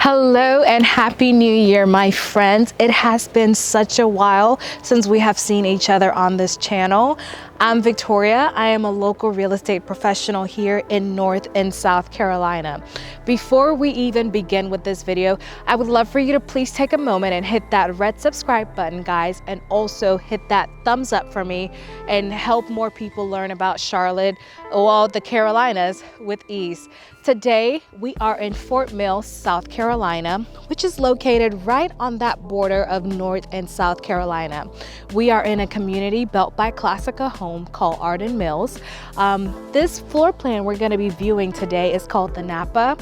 Hello and happy new year, my friends. It has been such a while since we have seen each other on this channel. I'm Victoria. I am a local real estate professional here in North and South Carolina. Before we even begin with this video, I would love for you to please take a moment and hit that red subscribe button, guys, and also hit that thumbs up for me and help more people learn about Charlotte, well, the Carolinas with ease. Today, we are in Fort Mill, South Carolina, which is located right on that border of North and South Carolina. We are in a community built by Classica home called Arden Mills. This floor plan we're gonna be viewing today is called the NAPA.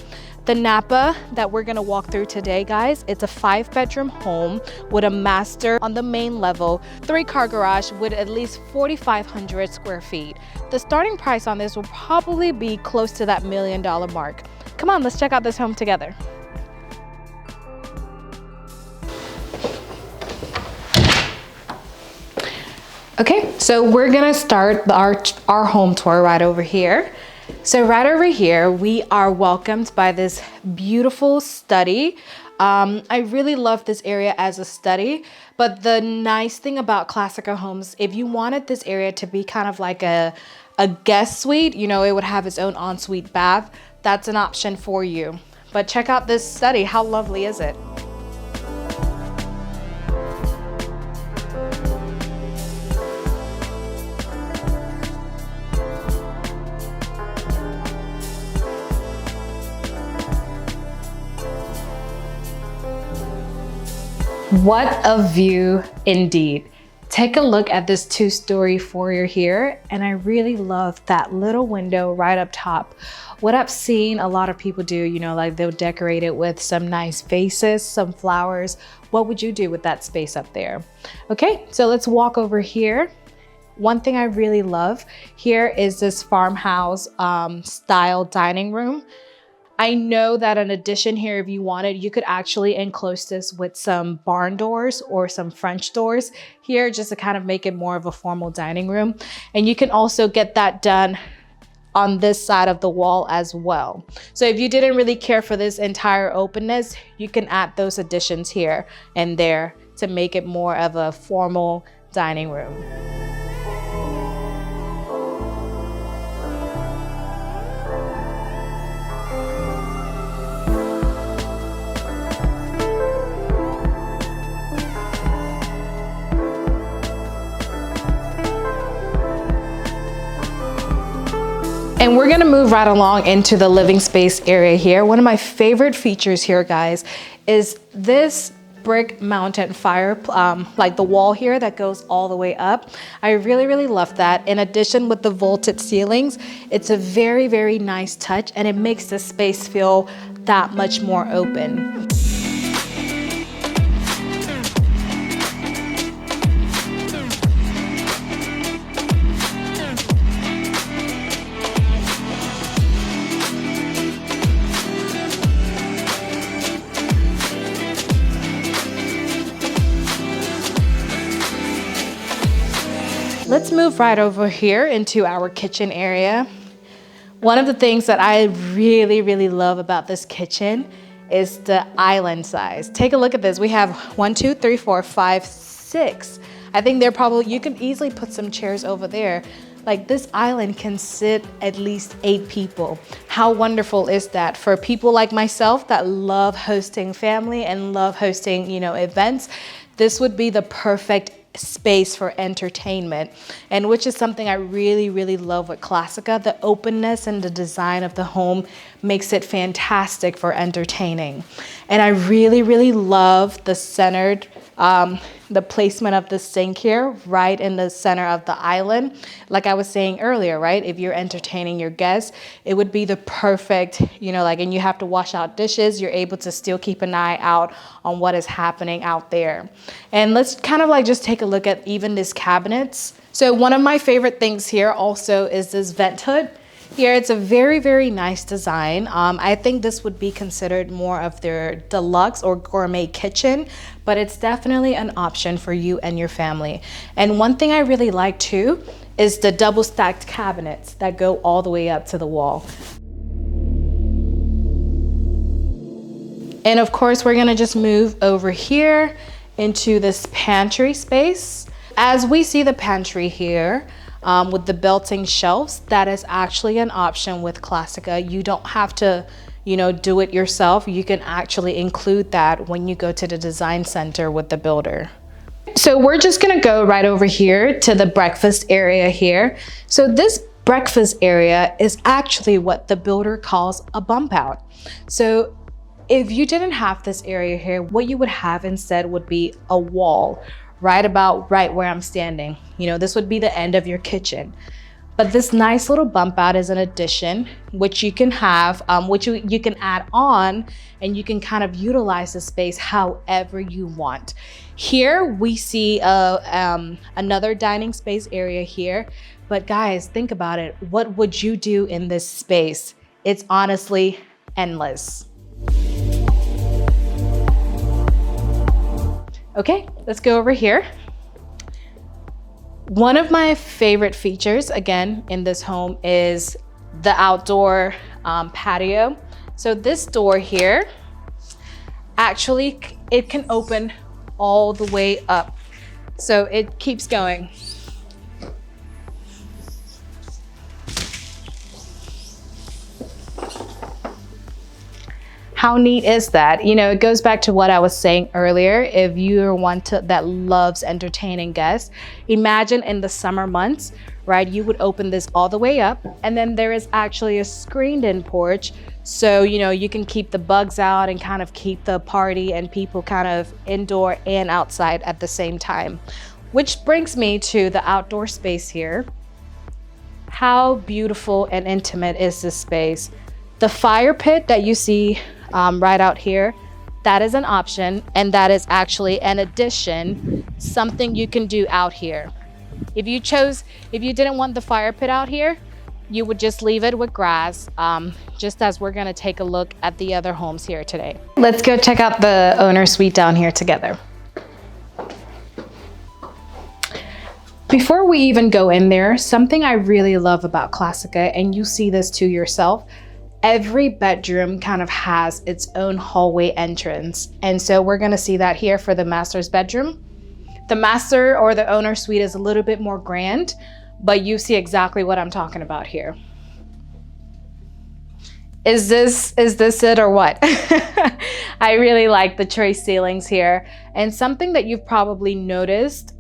The NAPA that we're gonna walk through today, guys, it's a 5-bedroom home with a master on the main level, 3-car garage with at least 4,500 square feet. The starting price on this will probably be close to that $1 million mark. Come on, let's check out this home together. Okay, so we're gonna start our home tour right over here. So right over here, we are welcomed by this beautiful study. I really love this area as a study, but the nice thing about Classica homes, if you wanted this area to be kind of like a guest suite, you know, it would have its own ensuite bath. That's an option for you. But check out this study. How lovely is it? What a view indeed. Take a look at this 2-story foyer here, and I really love that little window right up top. What I've seen a lot of people do, you know, like they'll decorate it with some nice vases, some flowers. What would you do with that space up there? Okay, so let's walk over here. One thing I really love here is this farmhouse style dining room. I know that an addition here, if you wanted, you could actually enclose this with some barn doors or some French doors here just to kind of make it more of a formal dining room. And you can also get that done on this side of the wall as well. So if you didn't really care for this entire openness, you can add those additions here and there to make it more of a formal dining room. And we're gonna move right along into the living space area here. One of my favorite features here, guys, is this brick mounted fire, like the wall here that goes all the way up. I really, really love that. In addition with the vaulted ceilings, it's a very, very nice touch and it makes the space feel that much more open. Let's move right over here into our kitchen area. One of the things that I really, really love about this kitchen is the island size. Take a look at this. We have 1, 2, 3, 4, 5, 6. I think you could easily put some chairs over there. Like this island can sit at least 8 people. How wonderful is that for people like myself that love hosting family and love hosting, you know, events? This would be the perfect space for entertainment, and which is something I really, really love with Classica. The openness and the design of the home makes it fantastic for entertaining. And I really, really love the centered, the placement of the sink here right in the center of the island. Like I was saying earlier, right? If you're entertaining your guests, it would be the perfect, you know, like, and you have to wash out dishes, you're able to still keep an eye out on what is happening out there. And let's kind of like just take a look at even these cabinets. So one of my favorite things here also is this vent hood. Here, it's a very, very nice design. I think this would be considered more of their deluxe or gourmet kitchen, but it's definitely an option for you and your family. And one thing I really like too is the double stacked cabinets that go all the way up to the wall. And of course, we're gonna just move over here into this pantry space. As we see the pantry here, with the built-in shelves, that is actually an option with Classica. You don't have to, do it yourself. You can actually include that when you go to the design center with the builder. So we're just gonna go right over here to the breakfast area here. So this breakfast area is actually what the builder calls a bump out. So if you didn't have this area here, what you would have instead would be a wall right where I'm standing. This would be the end of your kitchen. But this nice little bump out is an addition, which you can have, which you can add on, and you can kind of utilize the space however you want. Here we see another dining space area here. But guys, think about it. What would you do in this space? It's honestly endless. Okay, let's go over here. One of my favorite features, again, in this home is the outdoor patio. So this door here, actually, it can open all the way up. So it keeps going. How neat is that? It goes back to what I was saying earlier. If you're one that loves entertaining guests, imagine in the summer months, right? You would open this all the way up, and then there is actually a screened-in porch. So, you can keep the bugs out and kind of keep the party and people kind of indoor and outside at the same time. Which brings me to the outdoor space here. How beautiful and intimate is this space? The fire pit that you see right out here, that is an option, and that is actually an addition, something you can do out here. If you didn't want the fire pit out here, you would just leave it with grass, just as we're gonna take a look at the other homes here today. Let's go check out the owner suite down here together. Before we even go in there, something I really love about Classica, and you see this to yourself, every bedroom kind of has its own hallway entrance. And so we're gonna see that here for the master's bedroom. The master or the owner suite is a little bit more grand, but you see exactly what I'm talking about here. Is this it or what? I really like the tray ceilings here. And something that you've probably noticed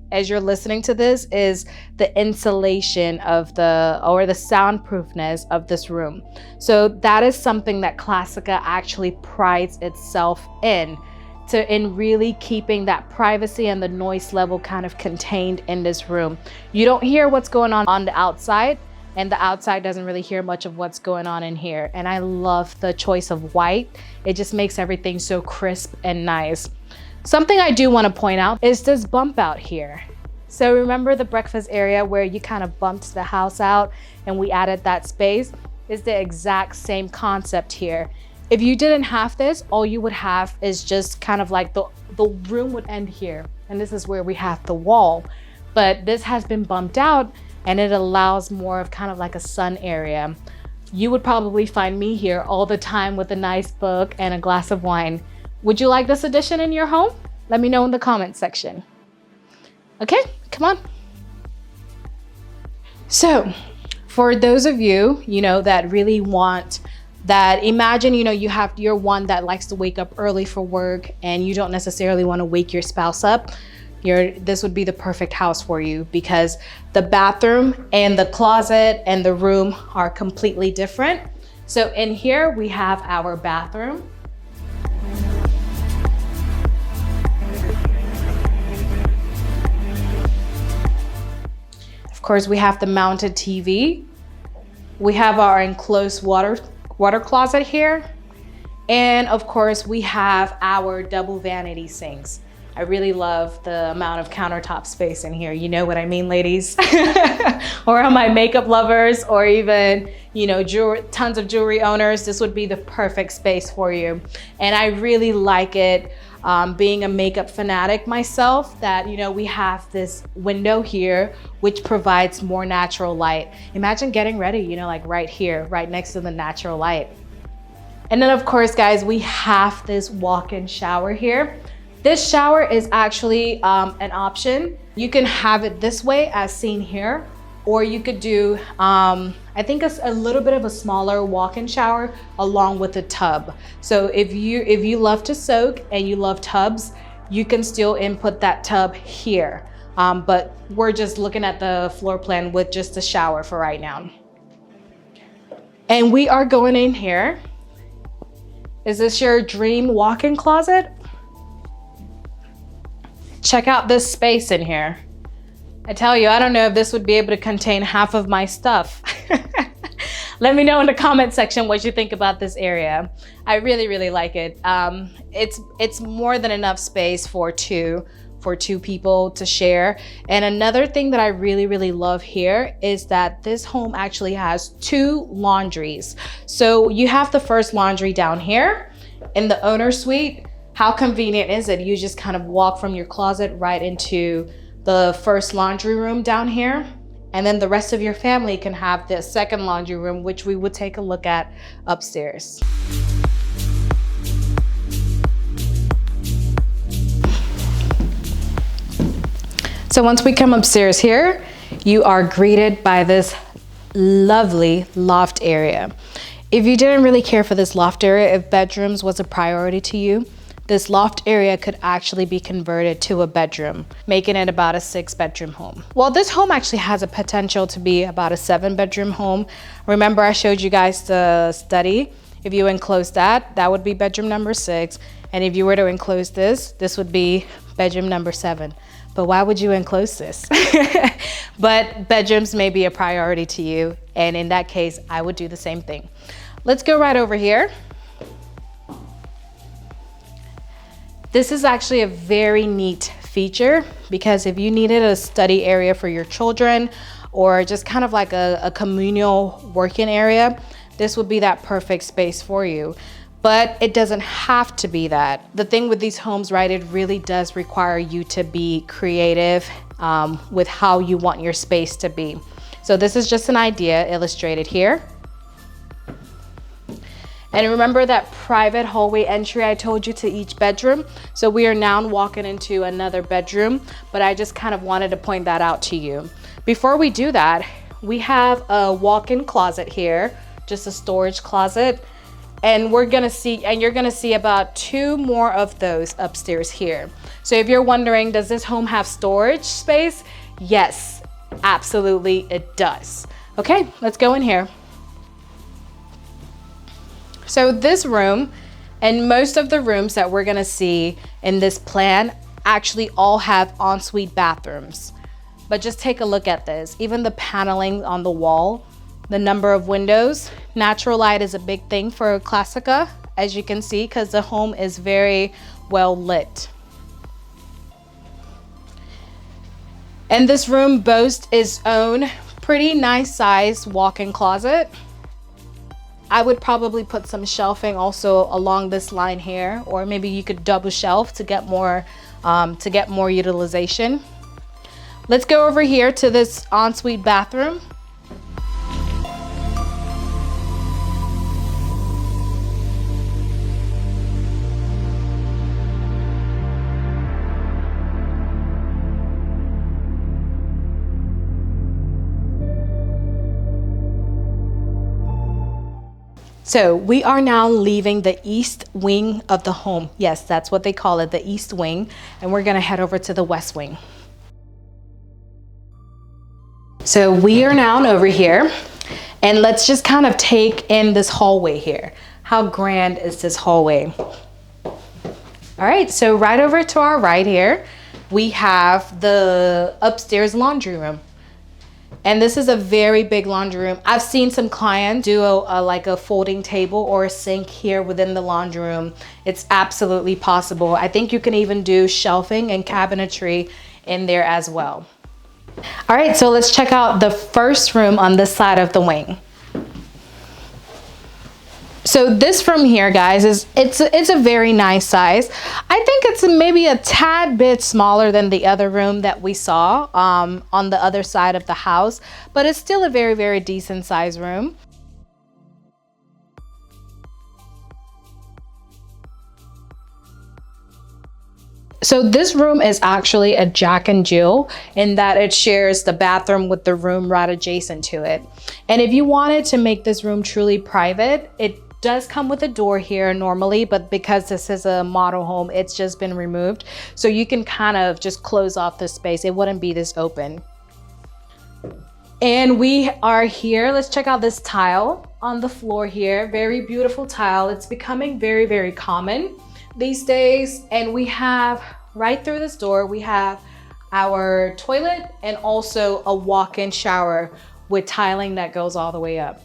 as you're listening to this is the insulation of the soundproofness of this room. So that is something that Classica actually prides itself in really keeping that privacy and the noise level kind of contained in this room. You don't hear what's going on the outside, and the outside doesn't really hear much of what's going on in here. And I love the choice of white. It just makes everything so crisp and nice. Something I do want to point out is this bump out here. So remember the breakfast area where you kind of bumped the house out and we added that space? Is the exact same concept here. If you didn't have this, all you would have is just kind of like the room would end here. And this is where we have the wall. But this has been bumped out and it allows more of kind of like a sun area. You would probably find me here all the time with a nice book and a glass of wine. Would you like this addition in your home? Let me know in the comments section. Okay, come on. So for those of you, that really want that, imagine, you're one that likes to wake up early for work and you don't necessarily want to wake your spouse up. This would be the perfect house for you because the bathroom and the closet and the room are completely different. So in here we have our bathroom. Of course, we have the mounted TV. We have our enclosed water closet here. And of course, we have our double vanity sinks. I really love the amount of countertop space in here. You know what I mean, ladies? Or on my makeup lovers, or even, tons of jewelry owners, this would be the perfect space for you. And I really like it, being a makeup fanatic myself, that, we have this window here, which provides more natural light. Imagine getting ready, like right here, right next to the natural light. And then of course, guys, we have this walk-in shower here. This shower is actually an option. You can have it this way as seen here, or you could do, I think it's a little bit of a smaller walk-in shower along with a tub. So if you love to soak and you love tubs, you can still input that tub here. But we're just looking at the floor plan with just a shower for right now. And we are going in here. Is this your dream walk-in closet? Check out this space in here. I tell you, I don't know if this would be able to contain half of my stuff. Let me know in the comment section what you think about this area. I really, really like it. It's more than enough space for two people to share. And another thing that I really, really love here is that this home actually has 2 laundries. So you have the first laundry down here in the owner suite. How convenient is it? You just kind of walk from your closet right into the first laundry room down here. And then the rest of your family can have the second laundry room, which we will take a look at upstairs. So once we come upstairs here, you are greeted by this lovely loft area. If you didn't really care for this loft area, if bedrooms was a priority to you, this loft area could actually be converted to a bedroom, making it about a 6-bedroom home. Well, this home actually has a potential to be about a 7-bedroom home. Remember, I showed you guys the study. If you enclose that, that would be bedroom number 6. And if you were to enclose this would be bedroom number 7. But why would you enclose this? But bedrooms may be a priority to you. And in that case, I would do the same thing. Let's go right over here. This is actually a very neat feature because if you needed a study area for your children or just kind of like a communal working area, this would be that perfect space for you. But it doesn't have to be that. The thing with these homes, right, it really does require you to be creative with how you want your space to be. So this is just an idea illustrated here. And remember that private hallway entry I told you to each bedroom? So we are now walking into another bedroom, but I just kind of wanted to point that out to you. Before we do that, we have a walk-in closet here, just a storage closet. And you're gonna see about 2 more of those upstairs here. So if you're wondering, does this home have storage space? Yes, absolutely it does. Okay, let's go in here. So this room and most of the rooms that we're gonna see in this plan actually all have ensuite bathrooms. But just take a look at this. Even the paneling on the wall, the number of windows. Natural light is a big thing for Classica, as you can see, because the home is very well lit. And this room boasts its own pretty nice size walk-in closet. I would probably put some shelving also along this line here, or maybe you could double shelf to get more utilization. Let's go over here to this ensuite bathroom. So we are now leaving the east wing of the home. Yes, that's what they call it, the east wing. And we're gonna head over to the west wing. So we are now over here and let's just kind of take in this hallway here. How grand is this hallway? All right, so right over to our right here, we have the upstairs laundry room. And this is a very big laundry room. I've seen some clients do like a folding table or a sink here within the laundry room. It's absolutely possible. I think you can even do shelving and cabinetry in there as well. All right, so let's check out the first room on this side of the wing. So this room here, guys, it's a very nice size. I think it's maybe a tad bit smaller than the other room that we saw on the other side of the house, but it's still a very, very decent size room. So this room is actually a Jack and Jill in that it shares the bathroom with the room right adjacent to it. And if you wanted to make this room truly private, it does come with a door here normally, but because this is a model home, it's just been removed. So you can kind of just close off the space. It wouldn't be this open. And we are here. Let's check out this tile on the floor here. Very beautiful tile. It's becoming very, very common these days. And we have right through this door, we have our toilet and also a walk-in shower with tiling that goes all the way up.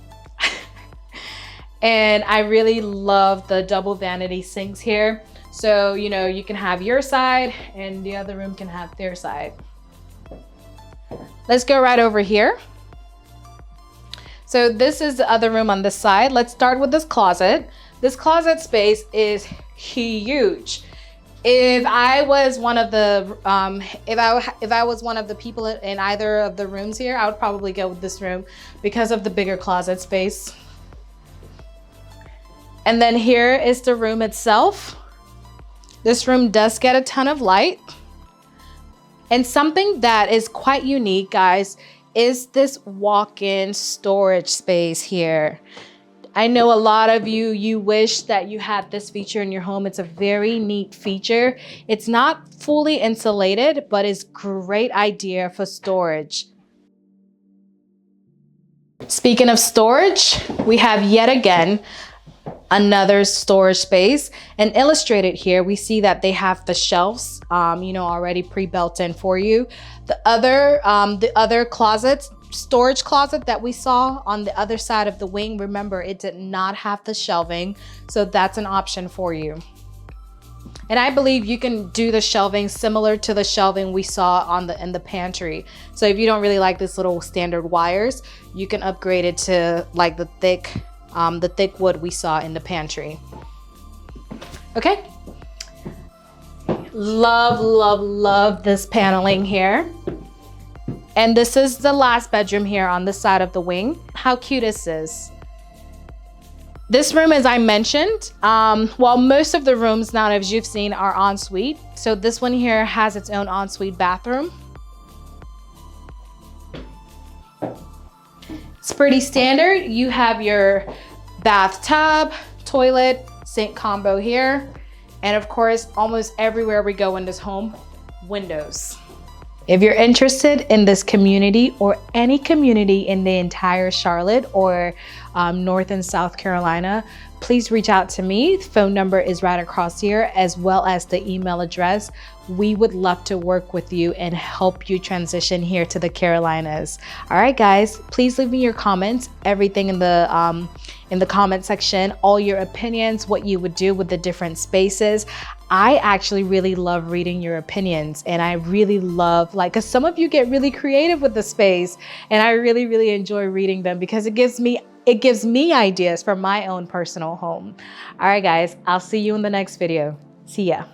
And I really love the double vanity sinks here. So, you know, you can have your side and the other room can have their side. Let's go right over here. So this is the other room on this side. Let's start with this closet. This closet space is huge. If I was one of the if I was one of the people in either of the rooms here, I would probably go with this room because of the bigger closet space. And then here is the room itself. This room does get a ton of light. And something that is quite unique, guys, is this walk-in storage space here. I know a lot of you wish that you had this feature in your home. It's a very neat feature. It's not fully insulated, but it's a great idea for storage. Speaking of storage, we have yet again another storage space, and illustrated here we see that they have the shelves you know, already pre-built in for you. The other closets, storage closet that we saw on the other side of the wing, remember it did not have the shelving, so that's an option for you. And I believe you can do the shelving similar to the shelving we saw in the pantry. So if you don't really like this little standard wires, you can upgrade it to like the thick wood we saw in the pantry. Okay. Love, love, love this paneling here. And this is the last bedroom here on this side of the wing. How cute is this? This room, as I mentioned, well, most of the rooms now, as you've seen, are ensuite. So this one here has its own ensuite bathroom. It's pretty standard. You have your bathtub, toilet, sink combo here. And of course, almost everywhere we go in this home, windows. If you're interested in this community or any community in the entire Charlotte or North and South Carolina, please reach out to me. The phone number is right across here, as well as the email address. We would love to work with you and help you transition here to the Carolinas. All right, guys, please leave me your comments, everything in the comment section, all your opinions, what you would do with the different spaces. I actually really love reading your opinions, and I really love, like, cause some of you get really creative with the space, and I really, really enjoy reading them because it gives me ideas for my own personal home. All right, guys, I'll see you in the next video. See ya.